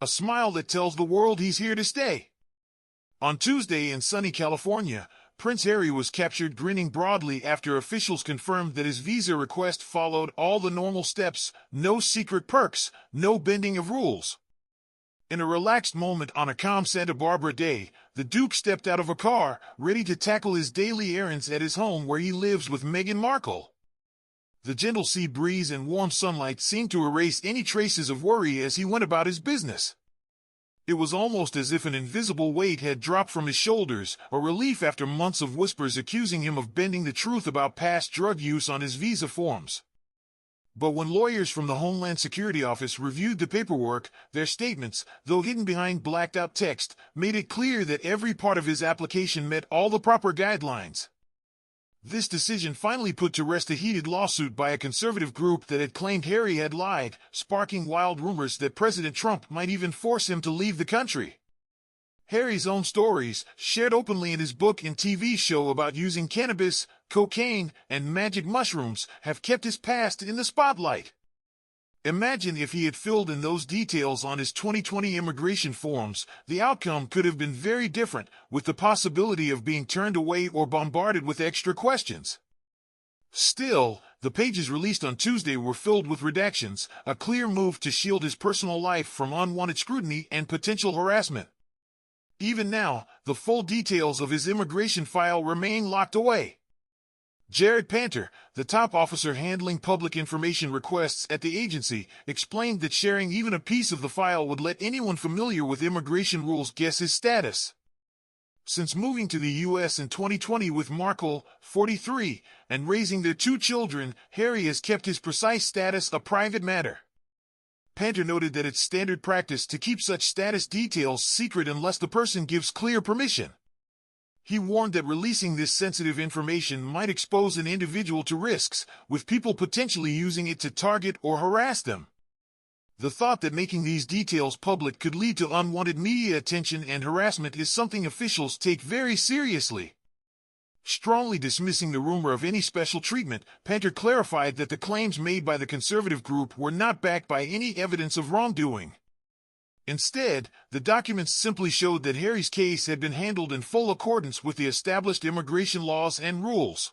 A smile that tells the world he's here to stay. On Tuesday in sunny California, Prince Harry was captured grinning broadly after officials confirmed that his visa request followed all the normal steps, no secret perks, no bending of rules. In a relaxed moment on a calm Santa Barbara day, the Duke stepped out of a car, ready to tackle his daily errands at his home where he lives with Meghan Markle. The gentle sea breeze and warm sunlight seemed to erase any traces of worry as he went about his business. It was almost as if an invisible weight had dropped from his shoulders, a relief after months of whispers accusing him of bending the truth about past drug use on his visa forms. But when lawyers from the Homeland Security Office reviewed the paperwork, their statements, though hidden behind blacked-out text, made it clear that every part of his application met all the proper guidelines. This decision finally put to rest a heated lawsuit by a conservative group that had claimed Harry had lied, sparking wild rumors that President Trump might even force him to leave the country. Harry's own stories, shared openly in his book and TV show about using cannabis, cocaine, and magic mushrooms, have kept his past in the spotlight. Imagine if he had filled in those details on his 2020 immigration forms. The outcome could have been very different, with the possibility of being turned away or bombarded with extra questions. Still, the pages released on Tuesday were filled with redactions, a clear move to shield his personal life from unwanted scrutiny and potential harassment. Even now, the full details of his immigration file remain locked away. Jared Panter, the top officer handling public information requests at the agency, explained that sharing even a piece of the file would let anyone familiar with immigration rules guess his status. Since moving to the U.S. in 2020 with Markle, 43, and raising their 2 children, Harry has kept his precise status a private matter. Panter noted that it's standard practice to keep such status details secret unless the person gives clear permission. He warned that releasing this sensitive information might expose an individual to risks, with people potentially using it to target or harass them. The thought that making these details public could lead to unwanted media attention and harassment is something officials take very seriously. Strongly dismissing the rumor of any special treatment, Panter clarified that the claims made by the conservative group were not backed by any evidence of wrongdoing. Instead, the documents simply showed that Harry's case had been handled in full accordance with the established immigration laws and rules.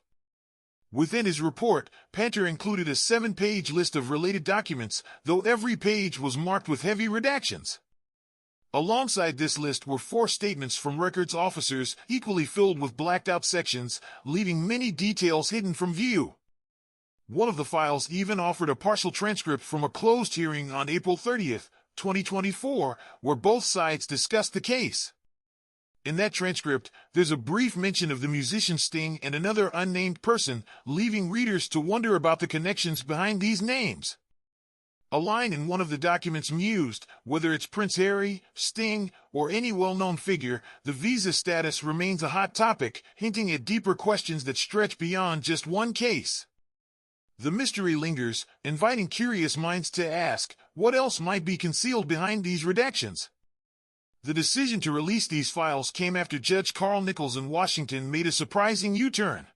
Within his report, Panter included a 7-page list of related documents, though every page was marked with heavy redactions. Alongside this list were 4 statements from records officers, equally filled with blacked-out sections, leaving many details hidden from view. One of the files even offered a partial transcript from a closed hearing on April 30th, 2024, where both sides discussed the case. In that transcript, there's a brief mention of the musician Sting and another unnamed person, leaving readers to wonder about the connections behind these names. A line in one of the documents mused, whether it's Prince Harry, Sting, or any well-known figure, the visa status remains a hot topic, hinting at deeper questions that stretch beyond just one case. The mystery lingers, inviting curious minds to ask, what else might be concealed behind these redactions? The decision to release these files came after Judge Carl Nichols in Washington made a surprising U-turn.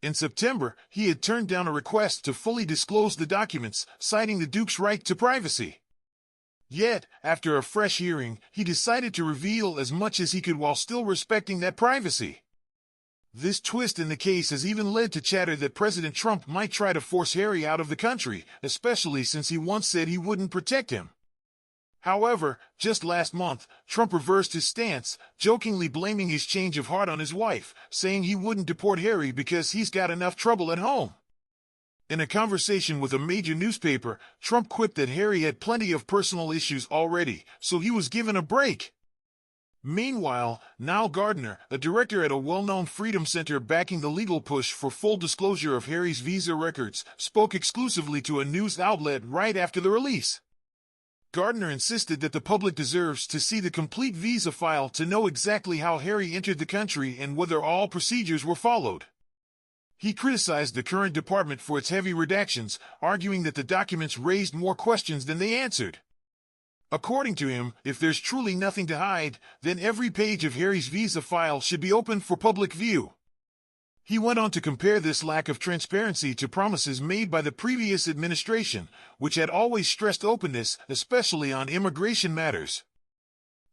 In September, he had turned down a request to fully disclose the documents, citing the Duke's right to privacy. Yet, after a fresh hearing, he decided to reveal as much as he could while still respecting that privacy. This twist in the case has even led to chatter that President Trump might try to force Harry out of the country, especially since he once said he wouldn't protect him. However, just last month, Trump reversed his stance, jokingly blaming his change of heart on his wife, saying he wouldn't deport Harry because he's got enough trouble at home. In a conversation with a major newspaper, Trump quipped that Harry had plenty of personal issues already, so he was given a break. Meanwhile, Nile Gardner, a director at a well-known Freedom Center backing the legal push for full disclosure of Harry's visa records, spoke exclusively to a news outlet right after the release. Gardner insisted that the public deserves to see the complete visa file to know exactly how Harry entered the country and whether all procedures were followed. He criticized the current department for its heavy redactions, arguing that the documents raised more questions than they answered. According to him, if there's truly nothing to hide, then every page of Harry's visa file should be open for public view. He went on to compare this lack of transparency to promises made by the previous administration, which had always stressed openness, especially on immigration matters.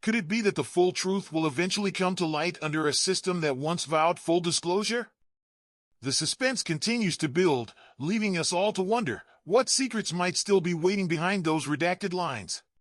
Could it be that the full truth will eventually come to light under a system that once vowed full disclosure? The suspense continues to build, leaving us all to wonder what secrets might still be waiting behind those redacted lines.